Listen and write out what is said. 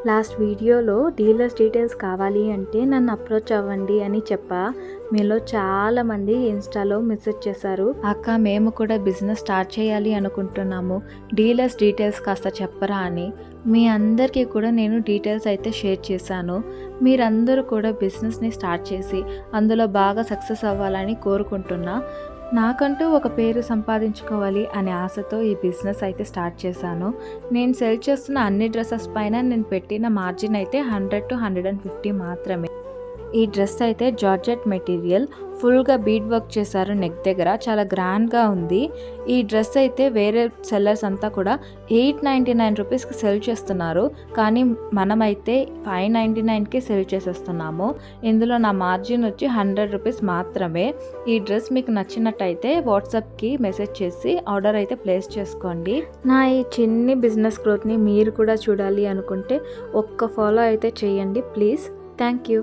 Last వీడియోలో dealers details కావాలి అంటే నన్ను అప్రోచ్ అవ్వండి అని చెప్పా. మీలో చాలామంది ఇన్స్టాలో మెసేజ్ చేశారు, అక్క మేము కూడా బిజినెస్ స్టార్ట్ చేయాలి అనుకుంటున్నాము, డీలర్స్ డీటెయిల్స్ కాస్త చెప్పరా అని. మీ అందరికీ కూడా నేను డీటెయిల్స్ అయితే షేర్ చేశాను. మీరందరూ కూడా బిజినెస్ని స్టార్ట్ చేసి అందులో బాగా సక్సెస్ అవ్వాలని కోరుకుంటున్నా. నాకంటూ ఒక పేరు సంపాదించుకోవాలి అనే ఆశతో ఈ బిజినెస్ అయితే స్టార్ట్ చేశాను. నేను సెల్ చేస్తున్న అన్ని డ్రెస్సెస్ పైన నేను పెట్టిన మార్జిన్ అయితే 100 to 150 మాత్రమే. ఈ డ్రెస్ అయితే జార్జెట్ మెటీరియల్, ఫుల్గా బీడ్ వర్క్ చేశారు నెక్ దగ్గర, చాలా గ్రాండ్గా ఉంది. ఈ డ్రెస్ అయితే వేరే సెల్లర్స్ అంతా కూడా 899 రూపీస్కి సెల్ చేస్తున్నారు, కానీ మనమైతే 599కి సెల్ చేసేస్తున్నాము. ఇందులో నా మార్జిన్ వచ్చి 100 రూపీస్ మాత్రమే. ఈ డ్రెస్ మీకు నచ్చినట్టయితే వాట్సాప్కి మెసేజ్ చేసి ఆర్డర్ అయితే ప్లేస్ చేసుకోండి. నా ఈ చిన్ని బిజినెస్ గ్రోత్ని మీరు కూడా చూడాలి అనుకుంటే ఒక్క ఫాలో అయితే చేయండి ప్లీజ్. Thank you.